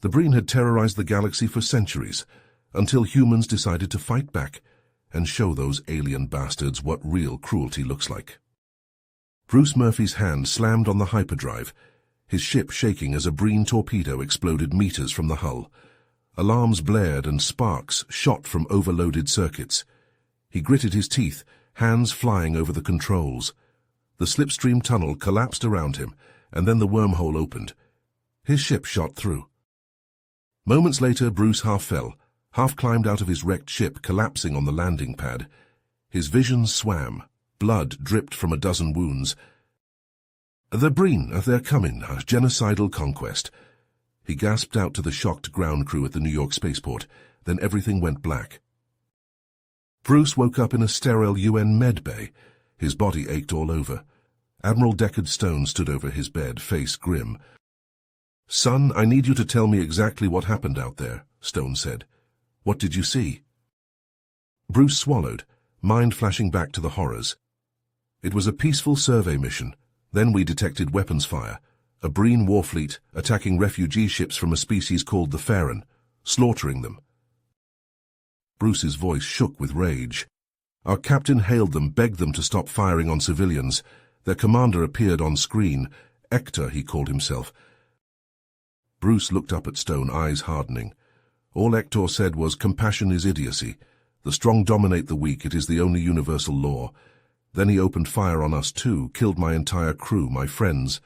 The Breen had terrorized the galaxy for centuries, until humans decided to fight back and show those alien bastards what real cruelty looks like. Bruce Murphy's hand slammed on the hyperdrive, his ship shaking as a Breen torpedo exploded meters from the hull. Alarms blared and sparks shot from overloaded circuits. He gritted his teeth, hands flying over the controls. The slipstream tunnel collapsed around him, and then the wormhole opened. His ship shot through. Moments later, Bruce half fell, half climbed out of his wrecked ship, collapsing on the landing pad. His vision swam. Blood dripped from a dozen wounds. "The Breen, they're coming, a genocidal conquest." He gasped out to the shocked ground crew at the New York spaceport. Then everything went black. Bruce woke up in a sterile UN med bay. His body ached all over. Admiral Deckard Stone stood over his bed, face grim. "Son, I need you to tell me exactly what happened out there," Stone said. "What did you see?" Bruce swallowed, mind flashing back to the horrors. "It was a peaceful survey mission. Then we detected weapons fire. A Breen warfleet attacking refugee ships from a species called the Farron, slaughtering them." Bruce's voice shook with rage. "Our captain hailed them, begged them to stop firing on civilians. Their commander appeared on screen. Ector, he called himself." Bruce looked up at Stone, eyes hardening. All Ector said was, "Compassion is idiocy. The strong dominate the weak. It is the only universal law." Then he opened fire on us too, killed my entire crew, my friends.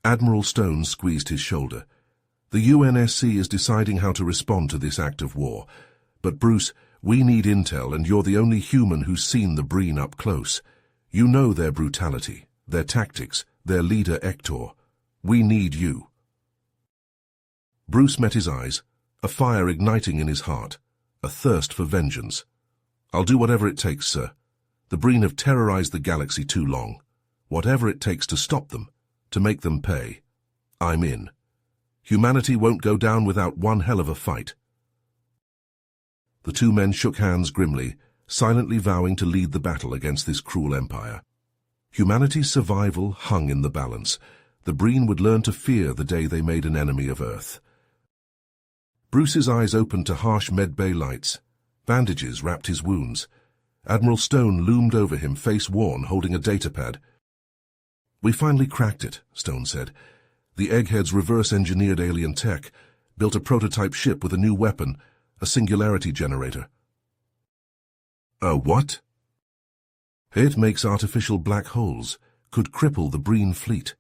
Admiral Stone squeezed his shoulder. "The UNSC is deciding how to respond to this act of war. But Bruce, we need intel, and you're the only human who's seen the Breen up close. You know their brutality, their tactics, their leader Ector. We need you." Bruce met his eyes, a fire igniting in his heart, a thirst for vengeance. "I'll do whatever it takes, sir. The Breen have terrorized the galaxy too long. Whatever it takes to stop them, to make them pay. I'm in. Humanity won't go down without one hell of a fight." The two men shook hands grimly, silently vowing to lead the battle against this cruel empire. Humanity's survival hung in the balance. The Breen would learn to fear the day they made an enemy of Earth. Bruce's eyes opened to harsh medbay lights. Bandages wrapped his wounds. Admiral Stone loomed over him, face worn, holding a datapad. "We finally cracked it," Stone said. "The eggheads reverse-engineered alien tech, built a prototype ship with a new weapon, a singularity generator." "A what?" "It makes artificial black holes, could cripple the Breen fleet."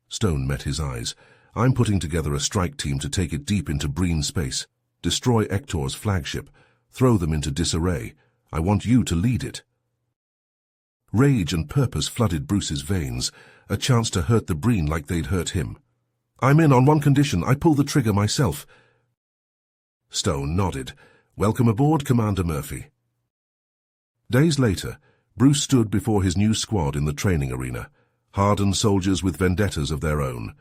Stone met his eyes. "I'm putting together a strike team to take it deep into Breen space, destroy Ector's flagship, throw them into disarray. I want you to lead it." Rage and purpose flooded Bruce's veins, a chance to hurt the Breen like they'd hurt him. "I'm in on one condition. I pull the trigger myself." Stone nodded. "Welcome aboard, Commander Murphy." Days later, Bruce stood before his new squad in the training arena, hardened soldiers with vendettas of their own.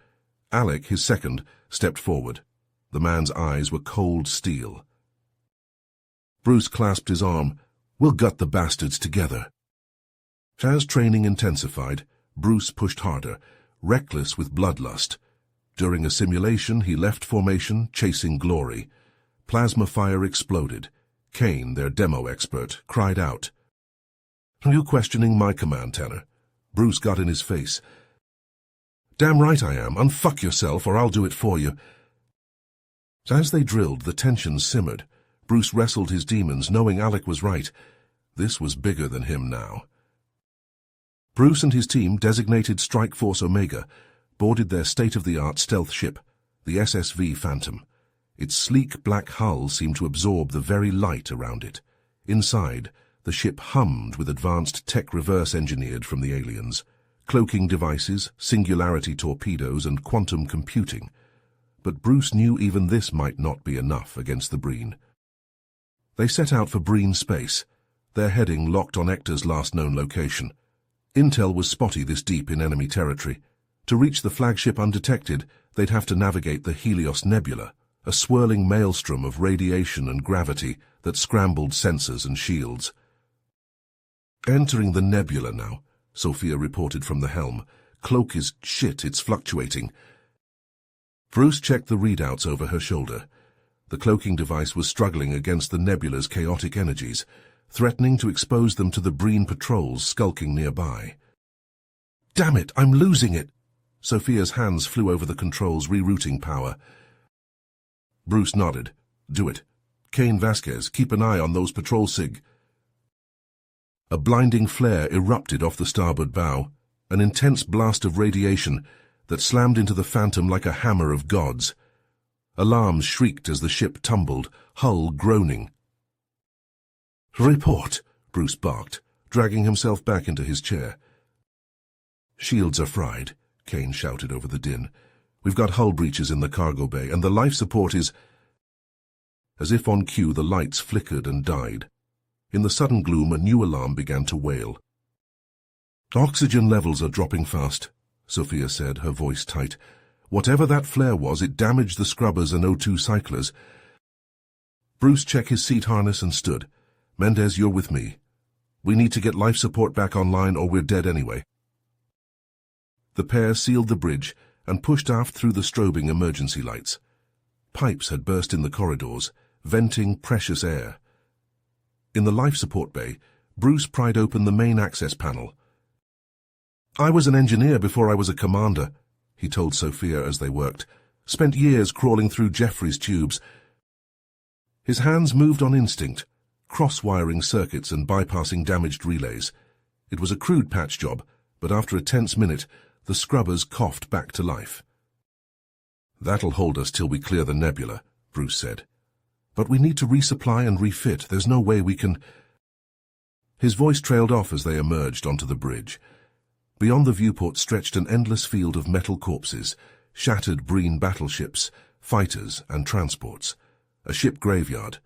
Alec, his second, stepped forward. The man's eyes were cold steel. Bruce clasped his arm. "We'll gut the bastards together." As training intensified, Bruce pushed harder, reckless with bloodlust. During a simulation, he left formation, chasing glory. Plasma fire exploded. Kane, their demo expert, cried out. "Are you questioning my command, Tanner?" Bruce got in his face. "Damn right I am. Unfuck yourself, or I'll do it for you." As they drilled, the tension simmered. Bruce wrestled his demons, knowing Alec was right. This was bigger than him now. Bruce and his team, designated Strike Force Omega, boarded their state-of-the-art stealth ship, the SSV Phantom. Its sleek black hull seemed to absorb the very light around it. Inside, the ship hummed with advanced tech reverse-engineered from the aliens, cloaking devices, singularity torpedoes, and quantum computing. But Bruce knew even this might not be enough against the Breen. They set out for Breen space, their heading locked on Ector's last known location. Intel was spotty this deep in enemy territory. To reach the flagship undetected, they'd have to navigate the Helios Nebula, a swirling maelstrom of radiation and gravity that scrambled sensors and shields. "Entering the nebula now," Sophia reported from the helm. "Cloak is shit, it's fluctuating." Bruce checked the readouts over her shoulder. The cloaking device was struggling against the nebula's chaotic energies, threatening to expose them to the Breen patrols skulking nearby. "Damn it, I'm losing it!" Sophia's hands flew over the controls, rerouting power. Bruce nodded. "Do it. Kane Vasquez, keep an eye on those patrol sig." A blinding flare erupted off the starboard bow, an intense blast of radiation that slammed into the Phantom like a hammer of gods. Alarms shrieked as the ship tumbled, hull groaning. "Report," Bruce barked, dragging himself back into his chair. "Shields are fried," Kane shouted over the din. "We've got hull breaches in the cargo bay, and the life support is—" As if on cue, the lights flickered and died. In the sudden gloom, a new alarm began to wail. "Oxygen levels are dropping fast," Sophia said, her voice tight. "Whatever that flare was, it damaged the scrubbers and O2 cyclers." Bruce checked his seat harness and stood. "Mendez, you're with me. We need to get life support back online or we're dead anyway." The pair sealed the bridge and pushed aft through the strobing emergency lights. Pipes had burst in the corridors, venting precious air. In the life support bay, Bruce pried open the main access panel. "I was an engineer before I was a commander," he told Sophia as they worked. "Spent years crawling through Jeffrey's tubes." His hands moved on instinct, cross-wiring circuits and bypassing damaged relays. It was a crude patch job, but after a tense minute, the scrubbers coughed back to life. "That'll hold us till we clear the nebula," Bruce said. "But we need to resupply and refit. There's no way we can—" His voice trailed off as they emerged onto the bridge. Beyond the viewport stretched an endless field of metal corpses, shattered Breen battleships, fighters and transports. A ship graveyard.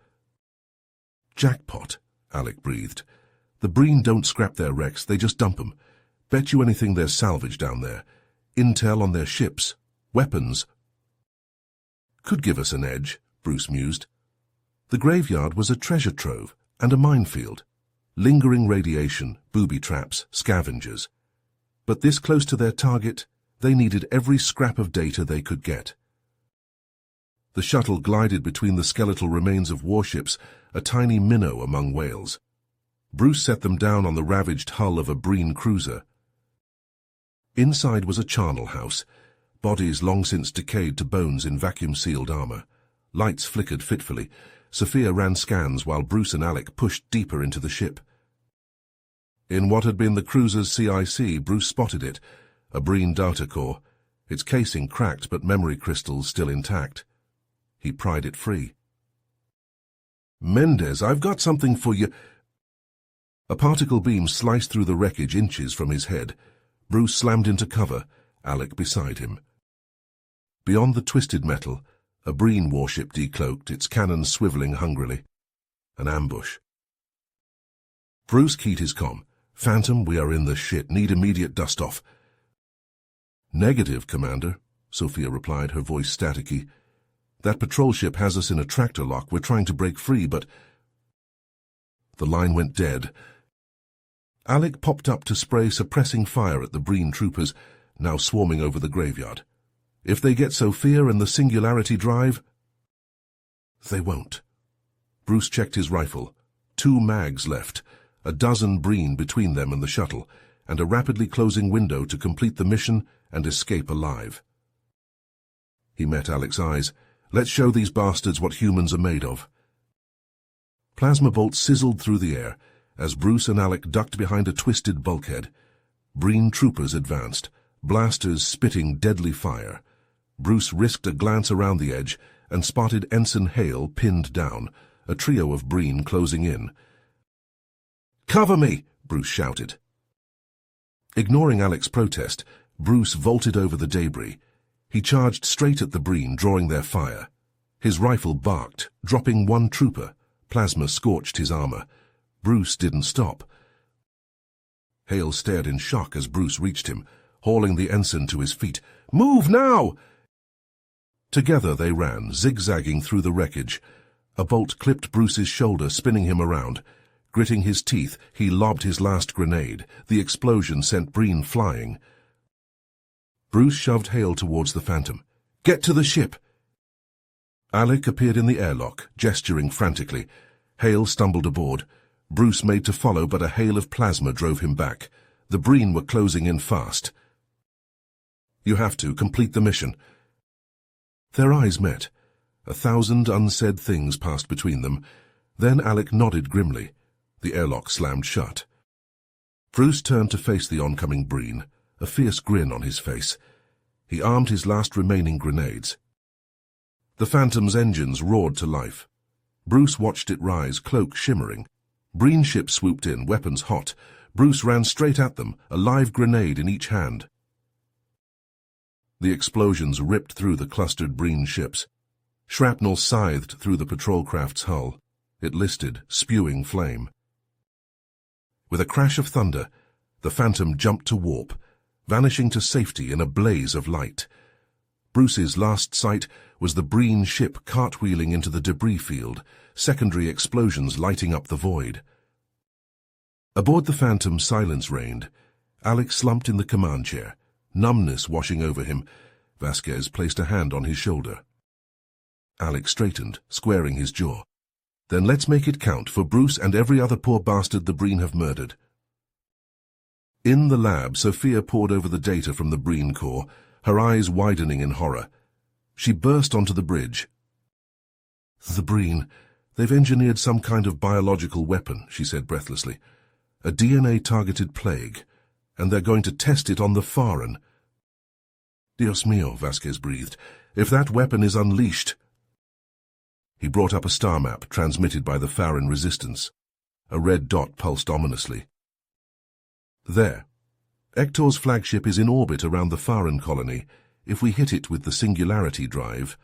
"Jackpot," Alec breathed. "The Breen don't scrap their wrecks, they just dump them. Bet you anything there's salvage down there. Intel on their ships. Weapons." "Could give us an edge," Bruce mused. The graveyard was a treasure trove and a minefield. Lingering radiation, booby traps, scavengers. But this close to their target, they needed every scrap of data they could get. The shuttle glided between the skeletal remains of warships, a tiny minnow among whales. Bruce set them down on the ravaged hull of a Breen cruiser. Inside was a charnel house, bodies long since decayed to bones in vacuum-sealed armor. Lights flickered fitfully. Sophia ran scans while Bruce and Alec pushed deeper into the ship. In what had been the cruiser's CIC, Bruce spotted it, a Breen data core, its casing cracked but memory crystals still intact. He pried it free. "Mendez, I've got something for you." A particle beam sliced through the wreckage inches from his head. Bruce slammed into cover, Alec beside him. Beyond the twisted metal, a Breen warship decloaked, its cannons swiveling hungrily. An ambush. Bruce keyed his comm. "Phantom, we are in the shit. Need immediate dust-off." "Negative, Commander," Sophia replied, her voice staticky. "That patrol ship has us in a tractor lock. We're trying to break free, but—" The line went dead. Alec popped up to spray suppressing fire at the Breen troopers, now swarming over the graveyard. "If they get Sophia and the Singularity drive—" "They won't." Bruce checked his rifle. 2 mags left, a dozen Breen between them and the shuttle, and a rapidly closing window to complete the mission and escape alive. He met Alec's eyes. "Let's show these bastards what humans are made of." Plasma bolts sizzled through the air as Bruce and Alec ducked behind a twisted bulkhead. Breen troopers advanced, blasters spitting deadly fire. Bruce risked a glance around the edge and spotted Ensign Hale pinned down, a trio of Breen closing in. "Cover me!" Bruce shouted. Ignoring Alec's protest, Bruce vaulted over the debris. He charged straight at the Breen, drawing their fire. His rifle barked, dropping 1 trooper. Plasma scorched his armor. Bruce didn't stop. Hale stared in shock as Bruce reached him, hauling the ensign to his feet. "Move now!" Together they ran, zigzagging through the wreckage. A bolt clipped Bruce's shoulder, spinning him around. Gritting his teeth, he lobbed his last grenade. The explosion sent Breen flying. Bruce shoved Hale towards the Phantom. Get to the ship! Alec appeared in the airlock, gesturing frantically. Hale stumbled aboard. Bruce made to follow, but a hail of plasma drove him back. The Breen were closing in fast. You have to complete the mission. Their eyes met. 1,000 unsaid things passed between them. Then Alec nodded grimly. The airlock slammed shut. Bruce turned to face the oncoming Breen, a fierce grin on his face. He armed his last remaining grenades. The Phantom's engines roared to life. Bruce watched it rise, cloak shimmering. Breen ships swooped in, weapons hot. Bruce ran straight at them, a live grenade in each hand. The explosions ripped through the clustered Breen ships. Shrapnel scythed through the patrol craft's hull. It listed, spewing flame. With a crash of thunder, the Phantom jumped to warp, vanishing to safety in a blaze of light. Bruce's last sight was the Breen ship cartwheeling into the debris field, secondary explosions lighting up the void. Aboard the Phantom, silence reigned. Alec slumped in the command chair, numbness washing over him. Vasquez placed a hand on his shoulder. Alec straightened, squaring his jaw. Then let's make it count for Bruce and every other poor bastard the Breen have murdered. In the lab, Sophia pored over the data from the Breen core, her eyes widening in horror. She burst onto the bridge. The Breen, they've engineered some kind of biological weapon, she said breathlessly. A DNA-targeted plague, and they're going to test it on the Farren. Dios mío, Vasquez breathed. If that weapon is unleashed... He brought up a star map transmitted by the Farren resistance. A red dot pulsed ominously. There. Ektor's flagship is in orbit around the Farren colony. If we hit it with the Singularity drive...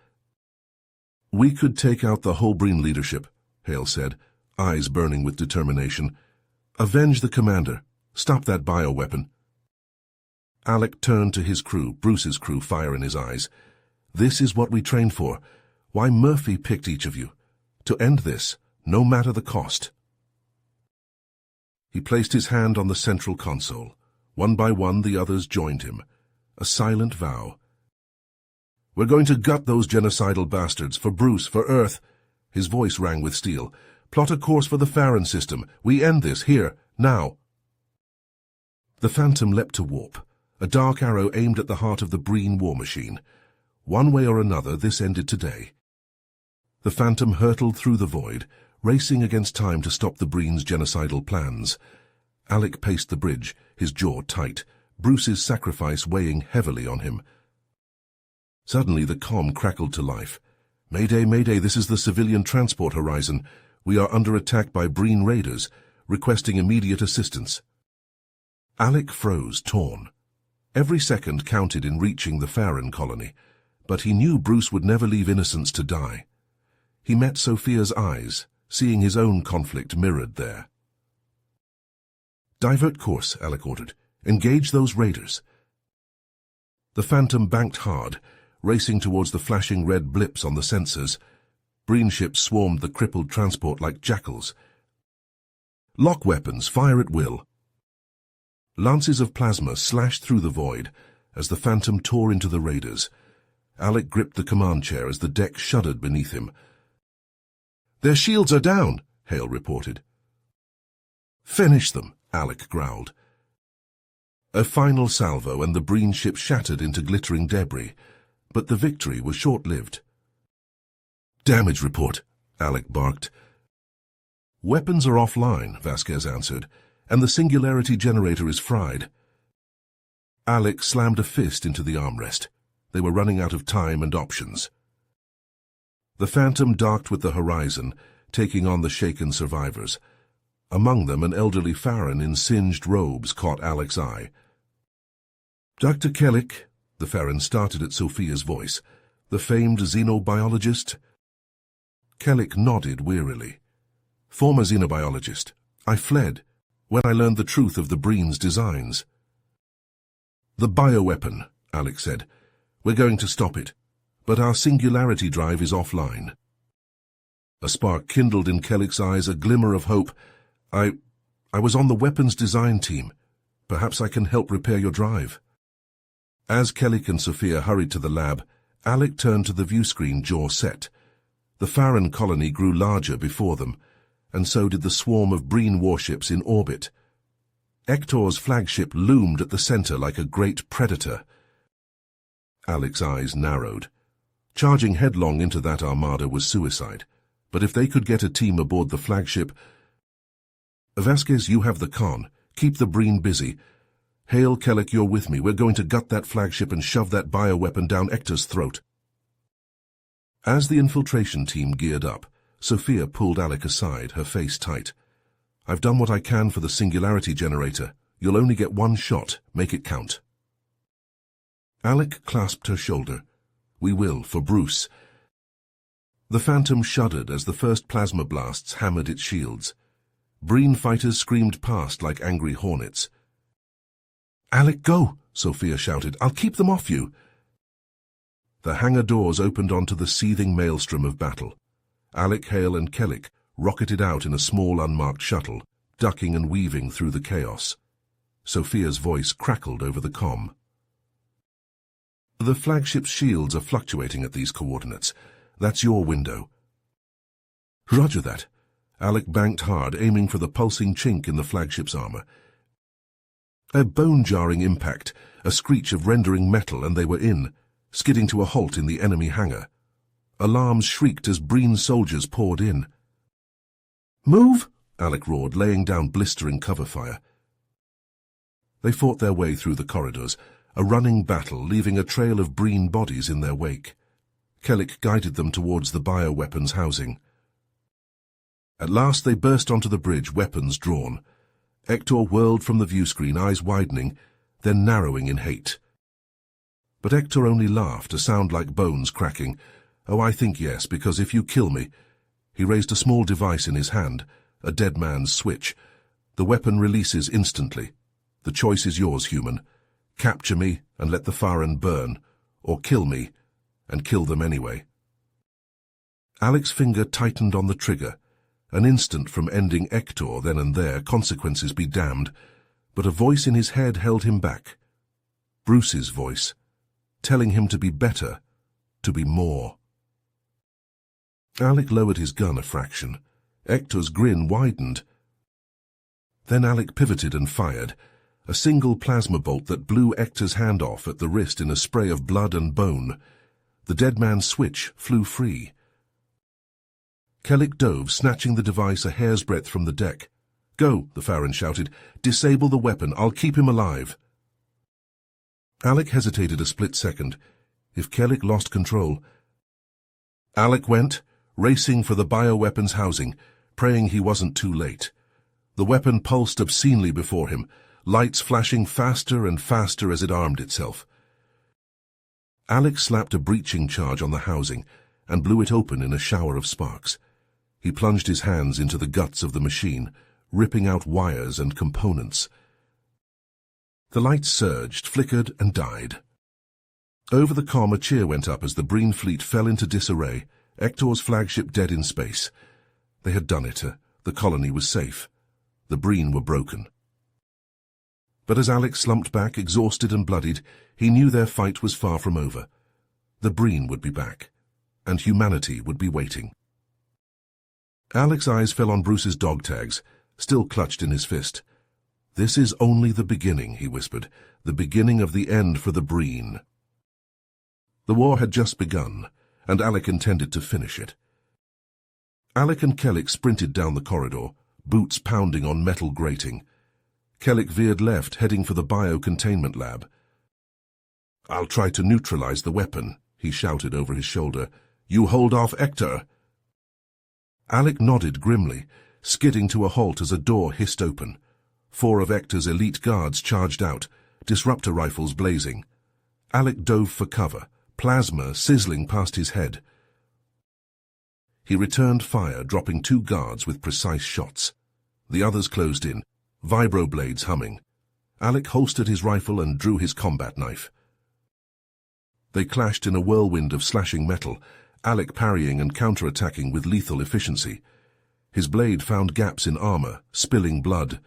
We could take out the whole Breen leadership, Hale said, eyes burning with determination. Avenge the commander. Stop that bioweapon. Alec turned to his crew, Bruce's crew, fire in his eyes. This is what we trained for. Why Murphy picked each of you. To end this, no matter the cost. He placed his hand on the central console. One by one, the others joined him. A silent vow. We're going to gut those genocidal bastards, for Bruce, for Earth. His voice rang with steel. Plot a course for the Farren system. We end this, here, now. The Phantom leapt to warp, a dark arrow aimed at the heart of the Breen war machine. One way or another, this ended today. The Phantom hurtled through the void, racing against time to stop the Breen's genocidal plans. Alec paced the bridge, his jaw tight, Bruce's sacrifice weighing heavily on him. Suddenly the comm crackled to life. Mayday, mayday, this is the civilian transport horizon. We are under attack by Breen raiders, requesting immediate assistance. Alec froze, torn. Every second counted in reaching the Farren colony, but he knew Bruce would never leave innocents to die. He met Sophia's eyes, seeing his own conflict mirrored there. Divert course, Alec ordered. Engage those raiders. The Phantom banked hard, racing towards the flashing red blips on the sensors. Breen ships swarmed the crippled transport like jackals. Lock weapons, fire at will. Lances of plasma slashed through the void as the Phantom tore into the raiders. Alec gripped the command chair as the deck shuddered beneath him. Their shields are down, Hale reported. Finish them, Alec growled. A final salvo and the Breen ship shattered into glittering debris, but the victory was short-lived. Damage report, Alec barked. Weapons are offline, Vasquez answered, and the Singularity generator is fried. Alec slammed a fist into the armrest. They were running out of time and options. The Phantom darked with the horizon, taking on the shaken survivors. Among them, an elderly Farren in singed robes caught Alec's eye. Dr. Kellick, the Farren started at Sophia's voice, the famed xenobiologist. Kellick nodded wearily. Former xenobiologist. I fled when I learned the truth of the Breen's designs. The bioweapon, Alec said. We're going to stop it, but our Singularity drive is offline. A spark kindled in Kellick's eyes, a glimmer of hope. I was on the weapons design team. Perhaps I can help repair your drive. As Kellick and Sophia hurried to the lab, Alec turned to the view screen, jaw set. The Farron colony grew larger before them, and so did the swarm of Breen warships in orbit. Ector's flagship loomed at the center like a great predator. Alec's eyes narrowed. Charging headlong into that armada was suicide, but if they could get a team aboard the flagship— Vasquez, you have the con. Keep the Breen busy. Hale, Kellic, you're with me. We're going to gut that flagship and shove that bioweapon down Ector's throat. As the infiltration team geared up, Sophia pulled Alec aside, her face tight. I've done what I can for the singularity generator. You'll only get one shot. Make it count. Alec clasped her shoulder. We will, for Bruce. The Phantom shuddered as the first plasma blasts hammered its shields. Breen fighters screamed past like angry hornets. Alec, go, Sophia shouted. I'll keep them off you. The hangar doors opened onto the seething maelstrom of battle. Alec, Hale, and Kellic rocketed out in a small unmarked shuttle, ducking and weaving through the chaos. Sophia's voice crackled over the comm. The flagship's shields are fluctuating at these coordinates. That's your window. Roger that. Alec banked hard, aiming for the pulsing chink in the flagship's armor. A bone-jarring impact, a screech of rendering metal, and they were in, skidding to a halt in the enemy hangar. Alarms shrieked as Breen soldiers poured in. Move! Alec roared, laying down blistering cover fire. They fought their way through the corridors, a running battle, leaving a trail of Breen bodies in their wake. Kellic guided them towards the bioweapons housing. At last they burst onto the bridge, weapons drawn. Ector whirled from the view screen, eyes widening, then narrowing in hate. But Ector only laughed, a sound like bones cracking. Oh, I think yes, because if you kill me— He raised a small device in his hand, a dead man's switch. The weapon releases instantly. The choice is yours, human. Capture me and let the Farron burn, or kill me and kill them anyway. Alec's finger tightened on the trigger. An instant from ending Ector then and there, consequences be damned, but a voice in his head held him back. Bruce's voice, telling him to be better, to be more. Alec lowered his gun a fraction. Ector's grin widened. Then Alec pivoted and fired, a single plasma bolt that blew Ector's hand off at the wrist in a spray of blood and bone. The dead man's switch flew free. Kellic dove, snatching the device a hair's breadth from the deck. Go, the Farron shouted. Disable the weapon. I'll keep him alive. Alec hesitated a split second. If Kellic lost control— Alec went, racing for the bioweapons housing, praying he wasn't too late. The weapon pulsed obscenely before him, lights flashing faster and faster as it armed itself. Alec slapped a breaching charge on the housing and blew it open in a shower of sparks. He plunged his hands into the guts of the machine, ripping out wires and components. The lights surged, flickered, and died. Over the comm a cheer went up as the Breen fleet fell into disarray, Ector's flagship dead in space. They had done it. The colony was safe. The Breen were broken. But as Alec slumped back, exhausted and bloodied, he knew their fight was far from over. The Breen would be back, and humanity would be waiting. Alec's eyes fell on Bruce's dog tags, still clutched in his fist. This is only the beginning, he whispered, the beginning of the end for the Breen. The war had just begun, and Alec intended to finish it. Alec and Kellic sprinted down the corridor, boots pounding on metal grating. Kellic veered left, heading for the bio-containment lab. I'll try to neutralize the weapon, he shouted over his shoulder. You hold off Ector. Alec nodded grimly, skidding to a halt as a door hissed open. 4 of Ector's elite guards charged out, disruptor rifles blazing. Alec dove for cover, plasma sizzling past his head. He returned fire, dropping 2 guards with precise shots. The others closed in, vibroblades humming. Alec holstered his rifle and drew his combat knife. They clashed in a whirlwind of slashing metal, Alec parrying and counterattacking with lethal efficiency. His blade found gaps in armor, spilling blood.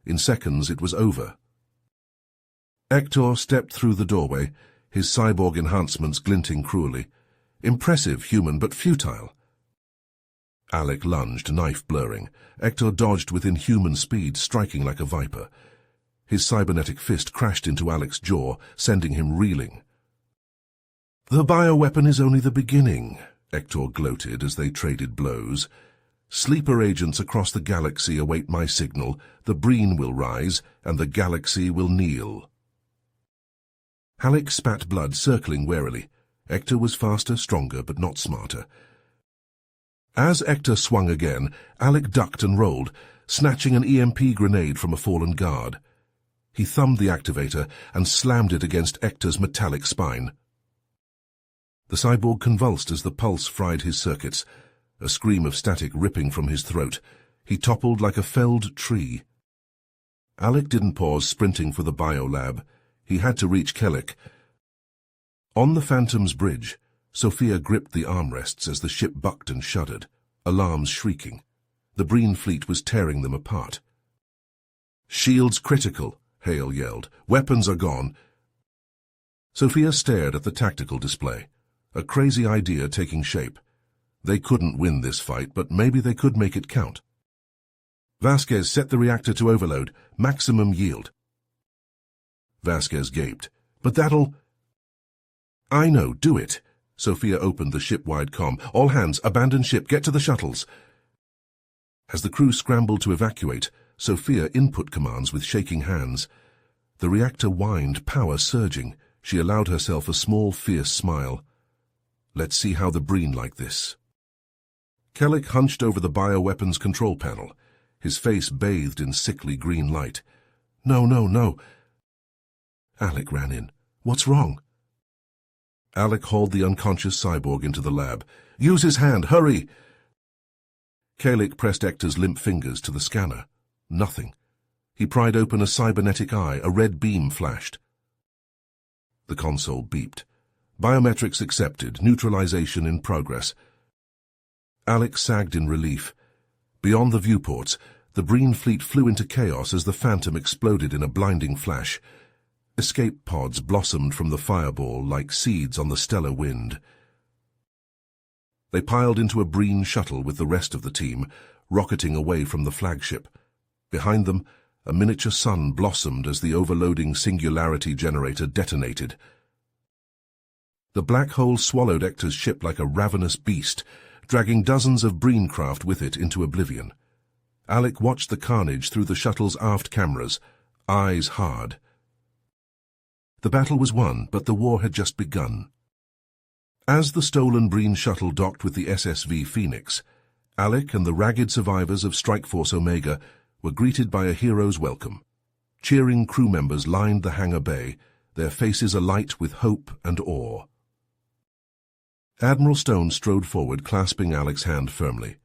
In seconds it was over. Ector stepped through the doorway, his cyborg enhancements glinting cruelly. Impressive human, but futile. Alec lunged, knife blurring. Hector dodged with inhuman speed, striking like a viper. His cybernetic fist crashed into Alec's jaw, sending him reeling. "The bioweapon is only the beginning," Hector gloated as they traded blows. "Sleeper agents across the galaxy await my signal. The Breen will rise, and the galaxy will kneel." Alec spat blood, circling warily. Hector was faster, stronger, but not smarter. As Hector swung again, Alec ducked and rolled, snatching an EMP grenade from a fallen guard. He thumbed the activator and slammed it against Hector's metallic spine. The cyborg convulsed as the pulse fried his circuits, a scream of static ripping from his throat. He toppled like a felled tree. Alec didn't pause, sprinting for the biolab. He had to reach Kellic. On the Phantom's bridge, Sophia gripped the armrests as the ship bucked and shuddered, alarms shrieking. The Breen fleet was tearing them apart. "Shields critical," Hale yelled. "Weapons are gone." Sophia stared at the tactical display, a crazy idea taking shape. They couldn't win this fight, but maybe they could make it count. "Vasquez, set the reactor to overload. Maximum yield." Vasquez gaped. "But that'll—" "I know, do it." Sophia opened the ship-wide comm. "All hands, abandon ship, get to the shuttles." As the crew scrambled to evacuate, Sophia input commands with shaking hands. The reactor whined, power surging. She allowed herself a small, fierce smile. "Let's see how the Breen like this." Kellic hunched over the bioweapons control panel, his face bathed in sickly green light. "No, no, no." Alec ran in. "What's wrong?" Alec hauled the unconscious cyborg into the lab. "Use his hand, hurry!" Kellic pressed Hector's limp fingers to the scanner. Nothing. He pried open a cybernetic eye. A red beam flashed. The console beeped. "Biometrics accepted. Neutralization in progress." Alec sagged in relief. Beyond the viewports, the Breen fleet flew into chaos as the Phantom exploded in a blinding flash. Escape pods blossomed from the fireball like seeds on the stellar wind. They piled into a Breen shuttle with the rest of the team, rocketing away from the flagship. Behind them, a miniature sun blossomed as the overloading singularity generator detonated. The black hole swallowed Hector's ship like a ravenous beast, dragging dozens of Breen craft with it into oblivion. Alec watched the carnage through the shuttle's aft cameras, eyes hard. The battle was won, but the war had just begun. As the stolen Breen shuttle docked with the SSV Phoenix, Alec and the ragged survivors of Strikeforce Omega were greeted by a hero's welcome. Cheering crew members lined the hangar bay, their faces alight with hope and awe. Admiral Stone strode forward, clasping Alec's hand firmly.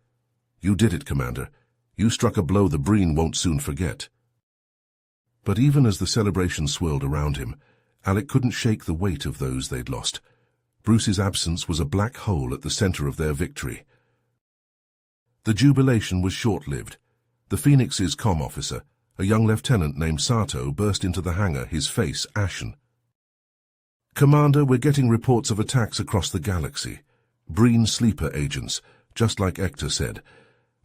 "You did it, Commander. You struck a blow the Breen won't soon forget." But even as the celebration swirled around him, Alec couldn't shake the weight of those they'd lost. Bruce's absence was a black hole at the center of their victory. The jubilation was short-lived. The Phoenix's comm officer, a young lieutenant named Sato, burst into the hangar, his face ashen. "Commander, we're getting reports of attacks across the galaxy. Breen sleeper agents, just like Hector said.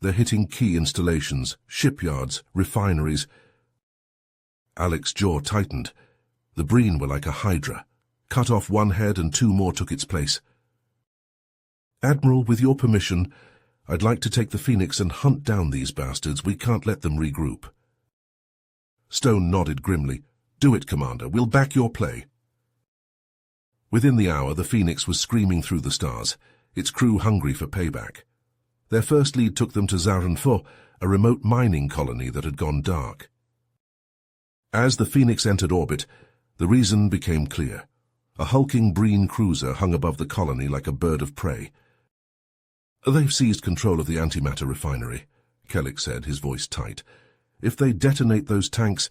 They're hitting key installations, shipyards, refineries." Alec's jaw tightened. The Breen were like a hydra. Cut off one head and two more took its place. "Admiral, with your permission, I'd like to take the Phoenix and hunt down these bastards. We can't let them regroup." Stone nodded grimly. "Do it, Commander. We'll back your play." Within the hour, the Phoenix was screaming through the stars, its crew hungry for payback. Their first lead took them to Zarenfo, a remote mining colony that had gone dark. As the Phoenix entered orbit, the reason became clear. A hulking Breen cruiser hung above the colony like a bird of prey. "They've seized control of the antimatter refinery," Kellic said, his voice tight. "If they detonate those tanks—"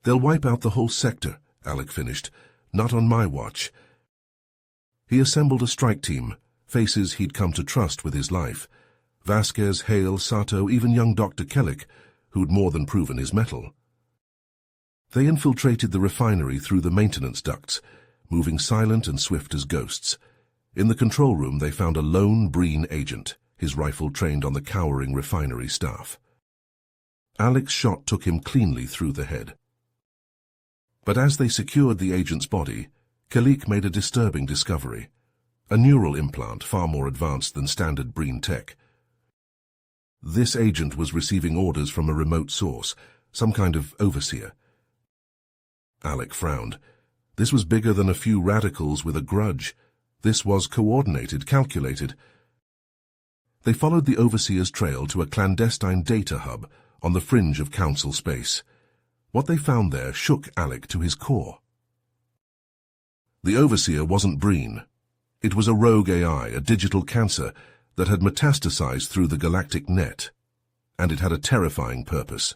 "They'll wipe out the whole sector," Alec finished. "Not on my watch." He assembled a strike team, faces he'd come to trust with his life. Vasquez, Hale, Sato, even young Dr. Kellic, who'd more than proven his mettle. They infiltrated the refinery through the maintenance ducts, moving silent and swift as ghosts. In the control room they found a lone Breen agent, his rifle trained on the cowering refinery staff. Alec's shot took him cleanly through the head. But as they secured the agent's body, Kalik made a disturbing discovery. A neural implant far more advanced than standard Breen tech. This agent was receiving orders from a remote source, some kind of overseer. Alec frowned. This was bigger than a few radicals with a grudge. This was coordinated, calculated. They followed the overseer's trail to a clandestine data hub on the fringe of council space. What they found there shook Alec to his core. The overseer wasn't Breen. It was a rogue AI, a digital cancer, that had metastasized through the galactic net, and it had a terrifying purpose.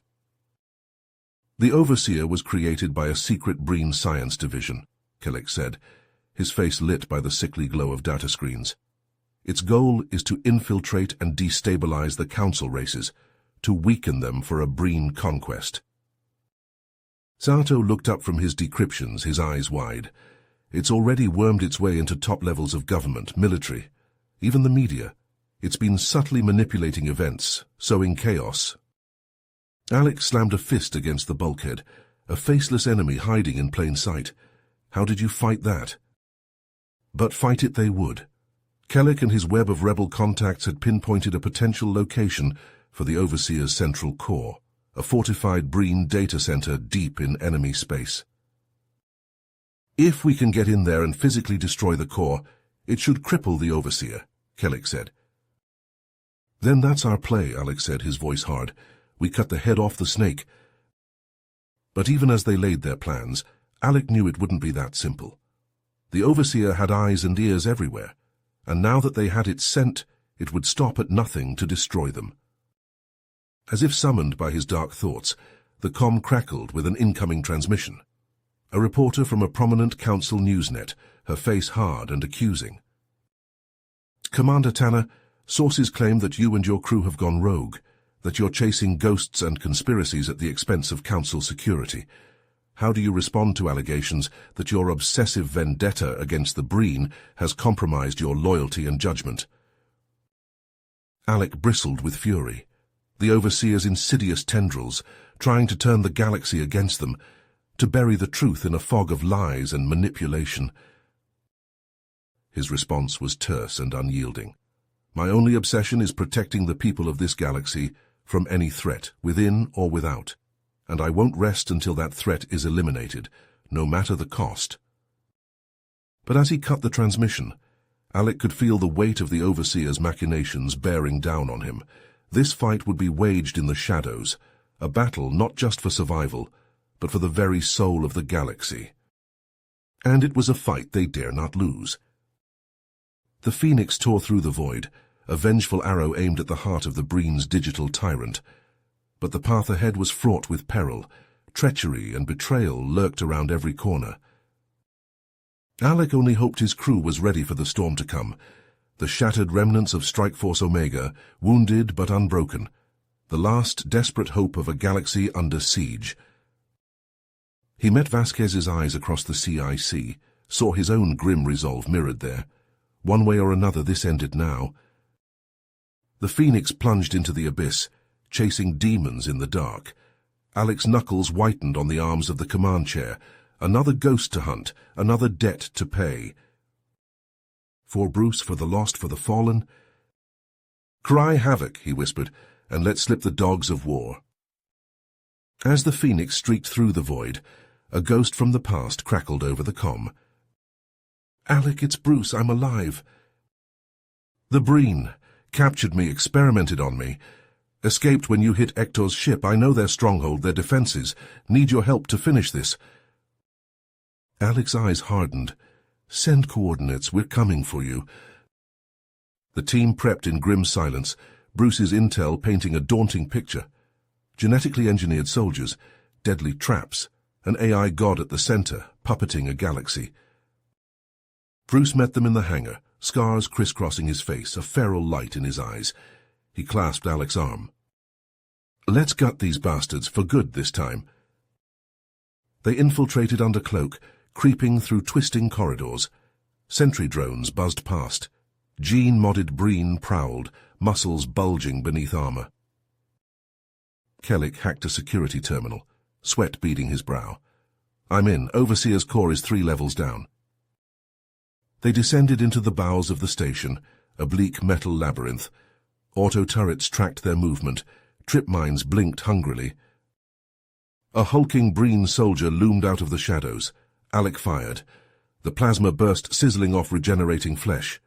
The overseer was created by a secret Breen science division, Kalik said, his face lit by the sickly glow of data screens. Its goal is to infiltrate and destabilize the council races, to weaken them for a Breen conquest. Zato looked up from his decryptions, his eyes wide. It's already wormed its way into top levels of government, military, even the media. It's been subtly manipulating events, sowing chaos. Alec slammed a fist against the bulkhead, a faceless enemy hiding in plain sight. How did you fight that? But fight it they would. Kalik and his web of rebel contacts had pinpointed a potential location for the Overseer's central core, a fortified Breen data center deep in enemy space. If we can get in there and physically destroy the core, it should cripple the Overseer, Kalik said. Then that's our play, Alec said, his voice hard. We cut the head off the snake. But even as they laid their plans, Alec knew it wouldn't be that simple. The Overseer had eyes and ears everywhere, and now that they had its scent, it would stop at nothing to destroy them. As if summoned by his dark thoughts, the comm crackled with an incoming transmission. A reporter from a prominent council newsnet, her face hard and accusing. Commander Tanner, sources claim that you and your crew have gone rogue, that you're chasing ghosts and conspiracies at the expense of council security. How do you respond to allegations that your obsessive vendetta against the Breen has compromised your loyalty and judgment? Alec bristled with fury. The Overseer's insidious tendrils, trying to turn the galaxy against them, to bury the truth in a fog of lies and manipulation. His response was terse and unyielding. My only obsession is protecting the people of this galaxy from any threat, within or without, and I won't rest until that threat is eliminated, no matter the cost. But as he cut the transmission, Alec could feel the weight of the Overseer's machinations bearing down on him. This fight would be waged in the shadows, a battle not just for survival, but for the very soul of the galaxy. And it was a fight they dare not lose. The Phoenix tore through the void, a vengeful arrow aimed at the heart of the Breen's digital tyrant. But the path ahead was fraught with peril. Treachery and betrayal lurked around every corner. Alec only hoped his crew was ready for the storm to come. The shattered remnants of Strikeforce Omega, wounded but unbroken. The last desperate hope of a galaxy under siege. He met Vasquez's eyes across the CIC, saw his own grim resolve mirrored there. One way or another, this ended now. The Phoenix plunged into the abyss, chasing demons in the dark. Alec's knuckles whitened on the arms of the command chair. Another ghost to hunt, another debt to pay. For Bruce, for the lost, for the fallen. Cry havoc, he whispered, and let slip the dogs of war. As the Phoenix streaked through the void, a ghost from the past crackled over the comm. Alec, it's Bruce, I'm alive. The Breen captured me, experimented on me. Escaped when you hit Ector's ship. I know their stronghold, their defenses. Need your help to finish this. Alec's eyes hardened. Send coordinates, we're coming for you. The team prepped in grim silence, Bruce's intel painting a daunting picture. Genetically engineered soldiers, deadly traps, an AI god at the center, puppeting a galaxy. Bruce met them in the hangar, scars crisscrossing his face, a feral light in his eyes. He clasped Alec's arm. Let's gut these bastards for good this time. They infiltrated under cloak, creeping through twisting corridors. Sentry drones buzzed past. Gene-modded Breen prowled, muscles bulging beneath armor. Kellic hacked a security terminal, sweat beading his brow. "I'm in. Overseer's core is 3 levels down." They descended into the bowels of the station, a bleak metal labyrinth. Auto turrets tracked their movement. Trip mines blinked hungrily. A hulking Breen soldier loomed out of the shadows. Alec fired. The plasma burst, sizzling off regenerating flesh.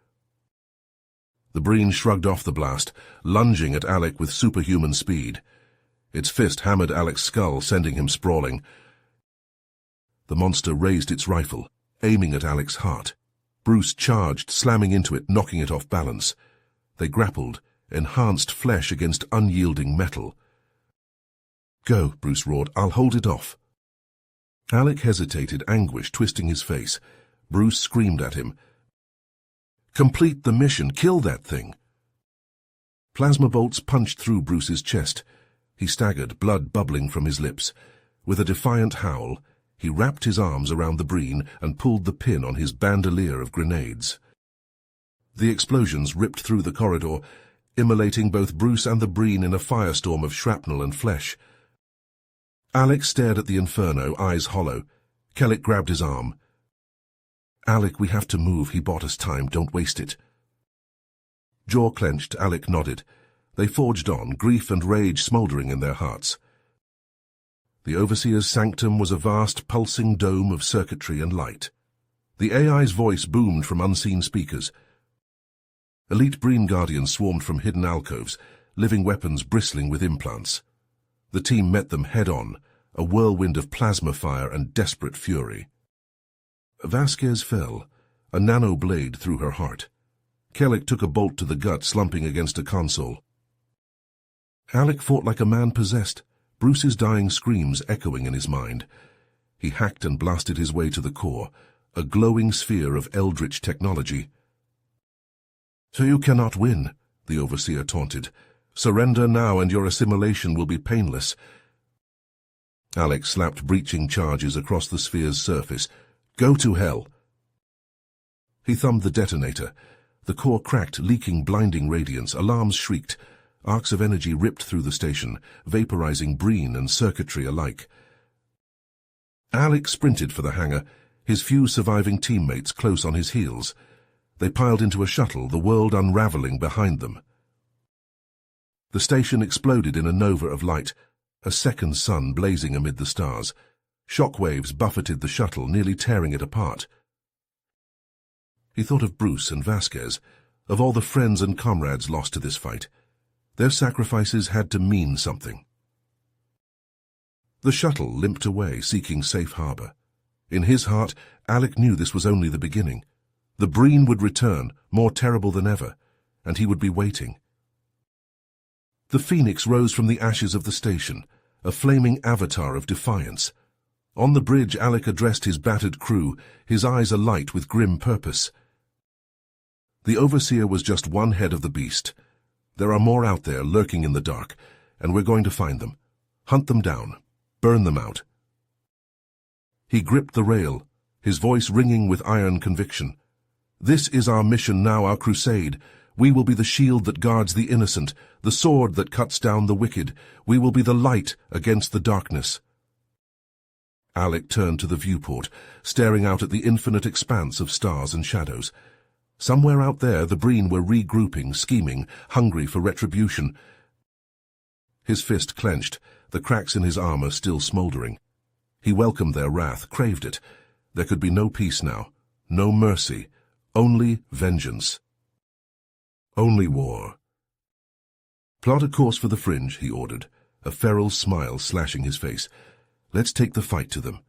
The Breen shrugged off the blast, lunging at Alec with superhuman speed. Its fist hammered Alec's skull, sending him sprawling. The monster raised its rifle, aiming at Alec's heart. Bruce charged, slamming into it, knocking it off balance. They grappled, enhanced flesh against unyielding metal. "Go," Bruce roared. "I'll hold it off." Alec hesitated, anguish twisting his face. Bruce screamed at him. "Complete the mission. Kill that thing." Plasma bolts punched through Bruce's chest. He staggered, blood bubbling from his lips. With a defiant howl, he wrapped his arms around the Breen and pulled the pin on his bandolier of grenades. The explosions ripped through the corridor, immolating both Bruce and the Breen in a firestorm of shrapnel and flesh. Alec stared at the inferno, eyes hollow. Kellic grabbed his arm. "Alec, we have to move. He bought us time. Don't waste it." Jaw clenched, Alec nodded. They forged on, grief and rage smouldering in their hearts. The Overseer's sanctum was a vast, pulsing dome of circuitry and light. The AI's voice boomed from unseen speakers. Elite Breen Guardians swarmed from hidden alcoves, living weapons bristling with implants. The team met them head-on, a whirlwind of plasma fire and desperate fury. Vasquez fell, a nano blade through her heart. Kellic took a bolt to the gut, slumping against a console. Alec fought like a man possessed, Bruce's dying screams echoing in his mind. He hacked and blasted his way to the core, a glowing sphere of eldritch technology. "So you cannot win," the Overseer taunted. "Surrender now and your assimilation will be painless." Alec slapped breaching charges across the sphere's surface. "Go to hell." He thumbed the detonator. The core cracked, leaking blinding radiance. Alarms shrieked. Arcs of energy ripped through the station, vaporizing Breen and circuitry alike. Alec sprinted for the hangar, his few surviving teammates close on his heels. They piled into a shuttle, the world unraveling behind them. The station exploded in a nova of light, a second sun blazing amid the stars. Shockwaves buffeted the shuttle, nearly tearing it apart. He thought of Bruce and Vasquez, of all the friends and comrades lost to this fight. Their sacrifices had to mean something. The shuttle limped away, seeking safe harbor. In his heart, Alec knew this was only the beginning. The Breen would return, more terrible than ever, and he would be waiting. The Phoenix rose from the ashes of the station, a flaming avatar of defiance. On the bridge, Alec addressed his battered crew, his eyes alight with grim purpose. The Overseer was just one head of the beast. There are more out there, lurking in the dark, and we're going to find them. Hunt them down. Burn them out. He gripped the rail, his voice ringing with iron conviction. "This is our mission now, our crusade. We will be the shield that guards the innocent, the sword that cuts down the wicked. We will be the light against the darkness." Alec turned to the viewport, staring out at the infinite expanse of stars and shadows. Somewhere out there, the Breen were regrouping, scheming, hungry for retribution. His fist clenched, the cracks in his armor still smoldering. He welcomed their wrath, craved it. There could be no peace now, no mercy, only vengeance. Only war. "Plot a course for the fringe," he ordered, a feral smile slashing his face. "Let's take the fight to them."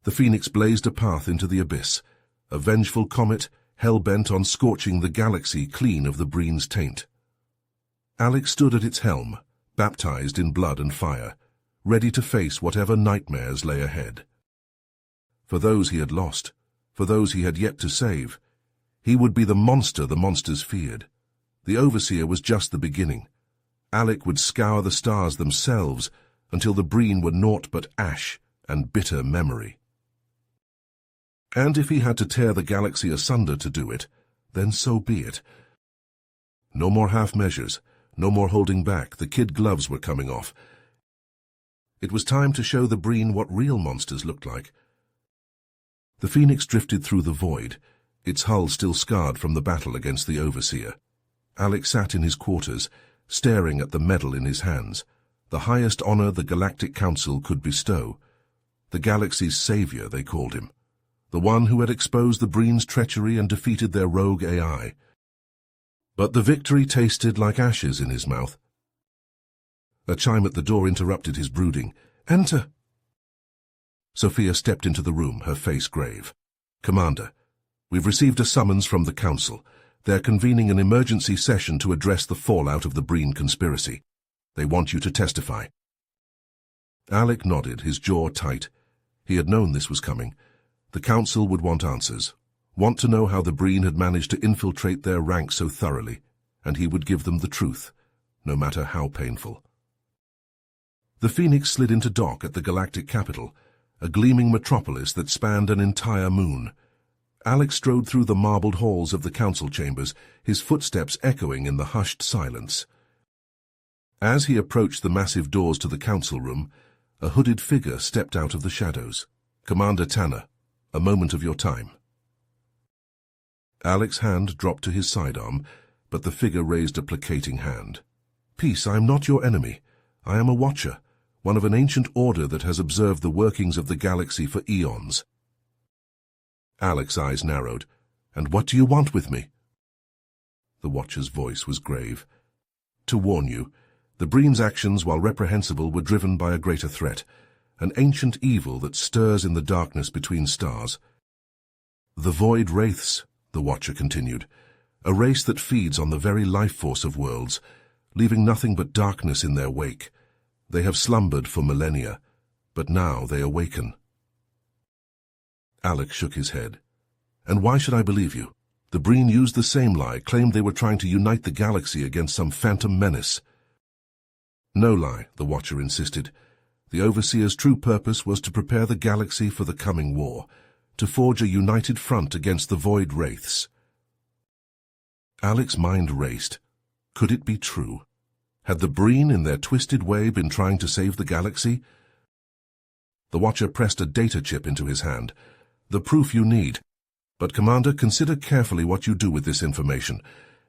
The Phoenix blazed a path into the abyss, a vengeful comet hell-bent on scorching the galaxy clean of the Breen's taint. Alec stood at its helm, baptized in blood and fire, ready to face whatever nightmares lay ahead. For those he had lost, for those he had yet to save, he would be the monster the monsters feared. The Overseer was just the beginning. Alec would scour the stars themselves until the Breen were naught but ash, and bitter memory. And if he had to tear the galaxy asunder to do it, then so be it. No more half measures, no more holding back. The kid gloves were coming off. It was time to show the Breen what real monsters looked like. The Phoenix drifted through the void, its hull still scarred from the battle against the Overseer. Alec sat in his quarters, staring at the medal in his hands, the highest honor the Galactic Council could bestow. The galaxy's savior, they called him. The one who had exposed the Breen's treachery and defeated their rogue AI. But the victory tasted like ashes in his mouth. A chime at the door interrupted his brooding. "Enter!" Sophia stepped into the room, her face grave. "Commander, we've received a summons from the Council. They're convening an emergency session to address the fallout of the Breen conspiracy. They want you to testify." Alec nodded, his jaw tight. He had known this was coming. The Council would want answers, want to know how the Breen had managed to infiltrate their ranks so thoroughly, and he would give them the truth, no matter how painful. The Phoenix slid into dock at the galactic capital, a gleaming metropolis that spanned an entire moon. Alec strode through the marbled halls of the council chambers, his footsteps echoing in the hushed silence. As he approached the massive doors to the council room, a hooded figure stepped out of the shadows. "Commander Tanner, a moment of your time." Alec's hand dropped to his sidearm, but the figure raised a placating hand. "Peace, I am not your enemy. I am a watcher, one of an ancient order that has observed the workings of the galaxy for eons." Alec's eyes narrowed. "And what do you want with me?" The watcher's voice was grave. "To warn you, the Breen's actions, while reprehensible, were driven by a greater threat, an ancient evil that stirs in the darkness between stars. The Void Wraiths," the watcher continued, "a race that feeds on the very life force of worlds, leaving nothing but darkness in their wake. They have slumbered for millennia, but now they awaken." Alec shook his head. "And why should I believe you? The Breen used the same lie, claimed they were trying to unite the galaxy against some phantom menace." "No lie," the Watcher insisted. "The Overseer's true purpose was to prepare the galaxy for the coming war, to forge a united front against the Void Wraiths." Alec's mind raced. Could it be true? Had the Breen, in their twisted way, been trying to save the galaxy? The Watcher pressed a data chip into his hand. "The proof you need. But, Commander, consider carefully what you do with this information.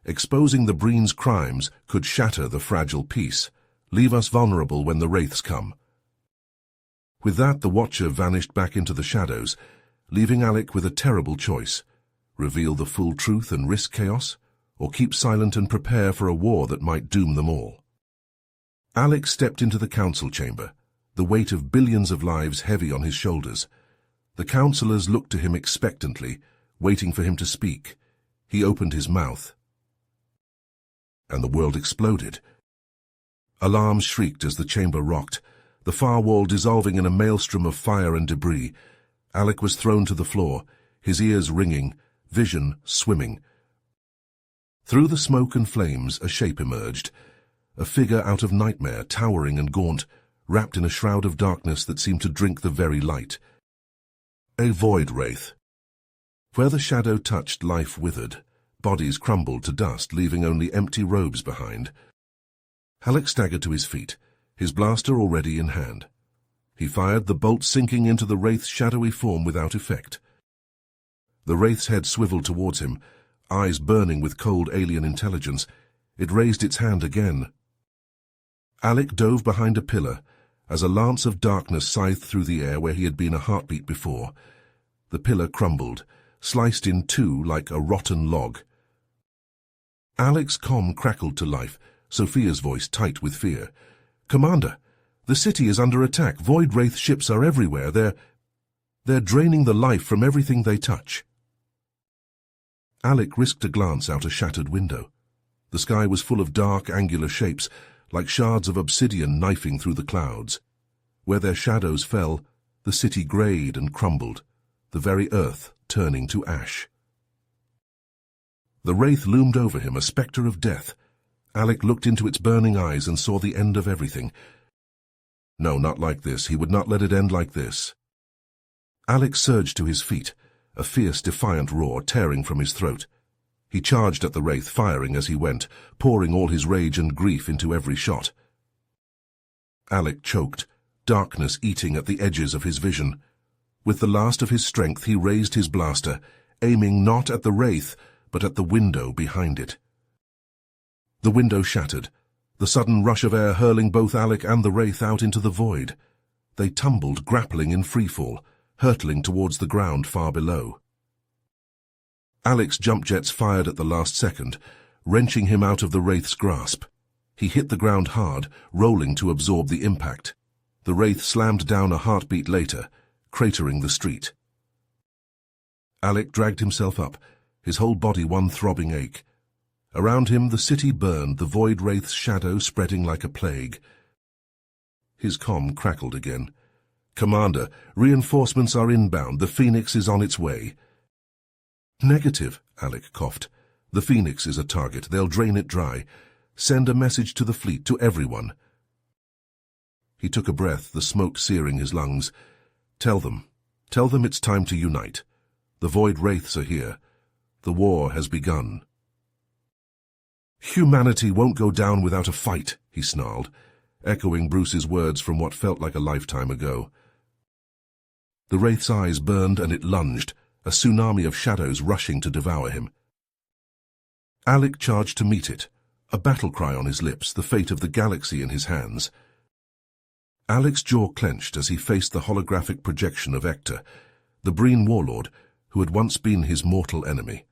Exposing the Breen's crimes could shatter the fragile peace, leave us vulnerable when the Wraiths come." With that, the Watcher vanished back into the shadows, leaving Alec with a terrible choice: reveal the full truth and risk chaos, or keep silent and prepare for a war that might doom them all. Alec stepped into the council chamber, the weight of billions of lives heavy on his shoulders. The councillors looked to him expectantly, waiting for him to speak. He opened his mouth, and the world exploded. Alarms shrieked as the chamber rocked, the far wall dissolving in a maelstrom of fire and debris. Alec was thrown to the floor, his ears ringing, vision swimming. Through the smoke and flames, a shape emerged, a figure out of nightmare, towering and gaunt, wrapped in a shroud of darkness that seemed to drink the very light. A Void Wraith. Where the shadow touched, life withered. Bodies crumbled to dust, leaving only empty robes behind. Alec staggered to his feet, his blaster already in hand. He fired, the bolt sinking into the Wraith's shadowy form without effect. The Wraith's head swiveled towards him, eyes burning with cold alien intelligence. It raised its hand again. Alec dove behind a pillar as a lance of darkness scythed through the air where he had been a heartbeat before. The pillar crumbled, sliced in two like a rotten log. Alec's comm crackled to life, Sophia's voice tight with fear. "Commander, the city is under attack. Void Wraith ships are everywhere. They're draining the life from everything they touch." Alec risked a glance out a shattered window. The sky was full of dark, angular shapes, like shards of obsidian knifing through the clouds. Where their shadows fell, the city greyed and crumbled, the very earth turning to ash. The Wraith loomed over him, a spectre of death. Alec looked into its burning eyes and saw the end of everything. No, not like this. He would not let it end like this. Alec surged to his feet, a fierce, defiant roar tearing from his throat. He charged at the wraith, firing as he went, pouring all his rage and grief into every shot. Alec choked, darkness eating at the edges of his vision. With the last of his strength, he raised his blaster, aiming not at the wraith, but at the window behind it. The window shattered, the sudden rush of air hurling both Alec and the wraith out into the void. They tumbled, grappling in freefall, hurtling towards the ground far below. Alec's jump jets fired at the last second, wrenching him out of the wraith's grasp. He hit the ground hard, rolling to absorb the impact. The wraith slammed down a heartbeat later, cratering the street. Alec dragged himself up, his whole body one throbbing ache. Around him the city burned, the void wraith's shadow spreading like a plague. His comm crackled again. "Commander, reinforcements are inbound. The Phoenix is on its way." "Negative," Alec coughed. "The Phoenix is a target. They'll drain it dry. Send a message to the fleet, to everyone." He took a breath, the smoke searing his lungs. Tell them it's time to unite. The void wraiths are here. The war has begun." "Humanity won't go down without a fight," he snarled, echoing Bruce's words from what felt like a lifetime ago. The wraith's eyes burned and it lunged, a tsunami of shadows rushing to devour him. Alec charged to meet it, a battle cry on his lips, the fate of the galaxy in his hands. Alec's jaw clenched as he faced the holographic projection of Ector, the Breen warlord who had once been his mortal enemy.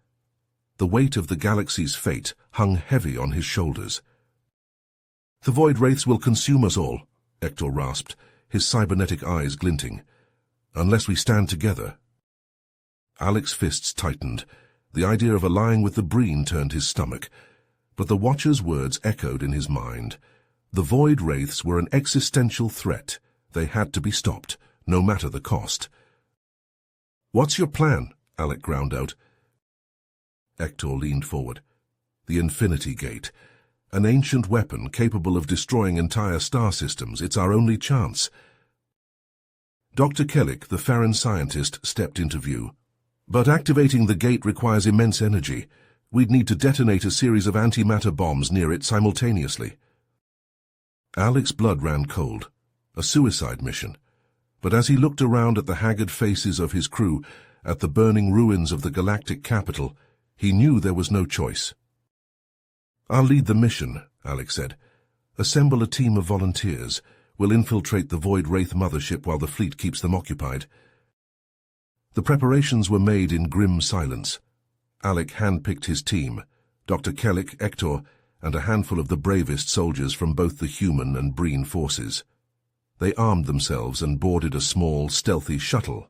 The weight of the galaxy's fate hung heavy on his shoulders. "The void wraiths will consume us all," Ector rasped, his cybernetic eyes glinting. "Unless we stand together." Alec's fists tightened. The idea of allying with the Breen turned his stomach. But the Watcher's words echoed in his mind. The void wraiths were an existential threat. They had to be stopped, no matter the cost. "What's your plan?" Alec ground out. Ector leaned forward. "The Infinity Gate. An ancient weapon capable of destroying entire star systems. It's our only chance." Dr. Kellick, the Farron scientist, stepped into view. "But activating the gate requires immense energy. We'd need to detonate a series of antimatter bombs near it simultaneously." Alec's blood ran cold. A suicide mission. But as he looked around at the haggard faces of his crew, at the burning ruins of the galactic capital, he knew there was no choice. "I'll lead the mission," Alec said. "Assemble a team of volunteers. We'll infiltrate the Void Wraith mothership while the fleet keeps them occupied." The preparations were made in grim silence. Alec handpicked his team, Dr. Kellick, Ector, and a handful of the bravest soldiers from both the human and Breen forces. They armed themselves and boarded a small, stealthy shuttle.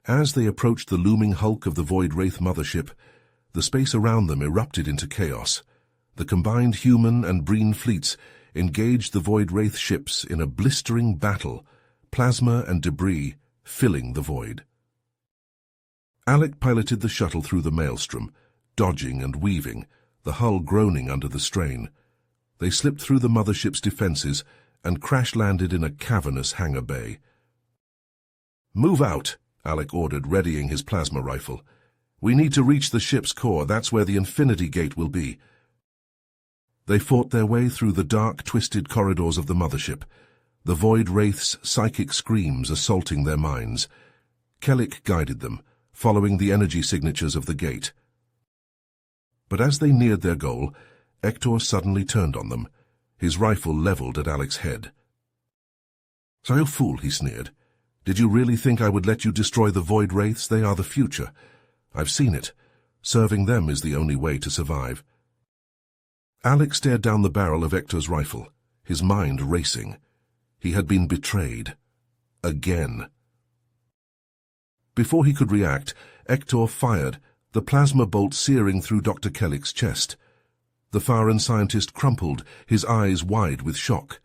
As they approached the looming hulk of the Void Wraith mothership, the space around them erupted into chaos. The combined human and Breen fleets engaged the Void Wraith ships in a blistering battle, plasma and debris filling the void. Alec piloted the shuttle through the maelstrom, dodging and weaving, the hull groaning under the strain. They slipped through the mothership's defenses and crash-landed in a cavernous hangar bay. "Move out," Alec ordered, readying his plasma rifle. "We need to reach the ship's core. That's where the Infinity Gate will be." They fought their way through the dark, twisted corridors of the mothership, the Void Wraith's psychic screams assaulting their minds. Kellick guided them, following the energy signatures of the gate. But as they neared their goal, Ector suddenly turned on them, his rifle leveled at Alec's head. "So you fool," he sneered. "Did you really think I would let you destroy the Void Wraiths? They are the future. I've seen it. Serving them is the only way to survive." Alec stared down the barrel of Ector's rifle, his mind racing. He had been betrayed. Again. Before he could react, Ector fired, the plasma bolt searing through Dr. Kellick's chest. The Farron scientist crumpled, his eyes wide with shock.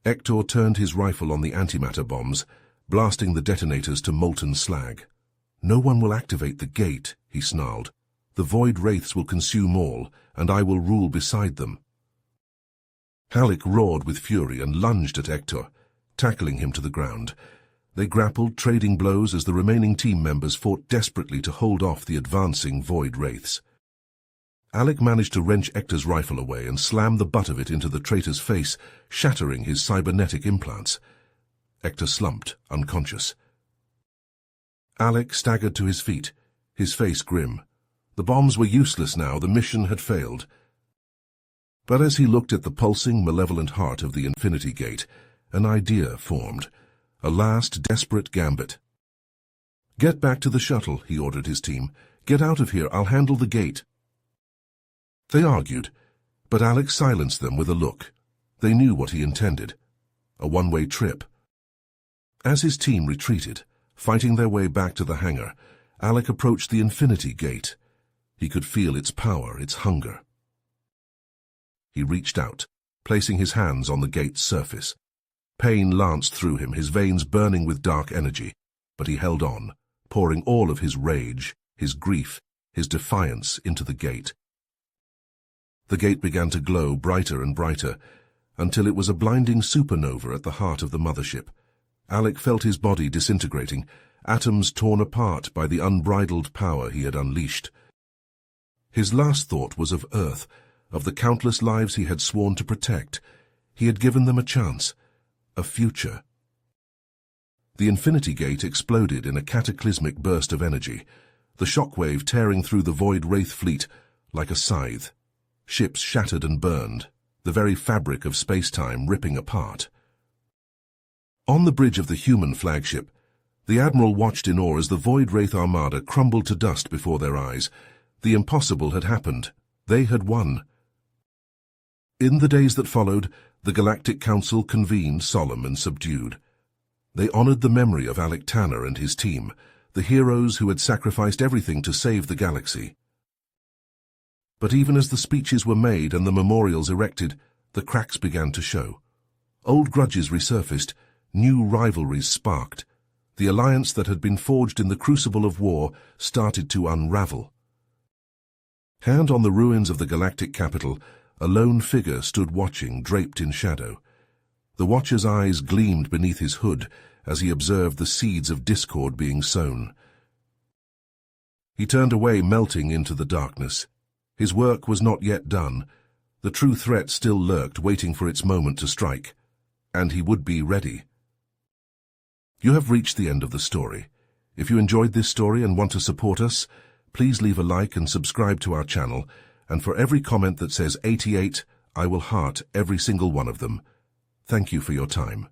Ector turned his rifle on the antimatter bombs, blasting the detonators to molten slag. "No one will activate the gate," he snarled. "The Void Wraiths will consume all, and I will rule beside them." Halleck roared with fury and lunged at Hector, tackling him to the ground. They grappled, trading blows as the remaining team members fought desperately to hold off the advancing void wraiths. Halleck managed to wrench Hector's rifle away and slam the butt of it into the traitor's face, shattering his cybernetic implants. Hector slumped, unconscious. Halleck staggered to his feet, his face grim. The bombs were useless now, the mission had failed. But as he looked at the pulsing, malevolent heart of the Infinity Gate, an idea formed, a last desperate gambit. "Get back to the shuttle," he ordered his team. "Get out of here, I'll handle the gate." They argued, but Halleck silenced them with a look. They knew what he intended, a one-way trip. As his team retreated, fighting their way back to the hangar, Halleck approached the Infinity Gate. He could feel its power, its hunger. He reached out, placing his hands on the gate's surface. Pain lanced through him, his veins burning with dark energy, but he held on, pouring all of his rage, his grief, his defiance into the gate. The gate began to glow brighter and brighter, until it was a blinding supernova at the heart of the mothership. Halleck felt his body disintegrating, atoms torn apart by the unbridled power he had unleashed. His last thought was of Earth, of the countless lives he had sworn to protect. He had given them a chance, a future. The Infinity Gate exploded in a cataclysmic burst of energy, the shockwave tearing through the Void Wraith fleet like a scythe. Ships shattered and burned, the very fabric of space-time ripping apart. On the bridge of the human flagship, the Admiral watched in awe as the Void Wraith armada crumbled to dust before their eyes. The impossible had happened. They had won. In the days that followed, the Galactic Council convened, solemn and subdued. They honored the memory of Alec Tanner and his team, the heroes who had sacrificed everything to save the galaxy. But even as the speeches were made and the memorials erected, the cracks began to show. Old grudges resurfaced, new rivalries sparked. The alliance that had been forged in the crucible of war started to unravel. Hand on the ruins of the galactic capital, a lone figure stood watching, draped in shadow. The Watcher's eyes gleamed beneath his hood as he observed the seeds of discord being sown. He turned away, melting into the darkness. His work was not yet done. The true threat still lurked, waiting for its moment to strike. And he would be ready. You have reached the end of the story. If you enjoyed this story and want to support us, please leave a like and subscribe to our channel, and for every comment that says 88, I will heart every single one of them. Thank you for your time.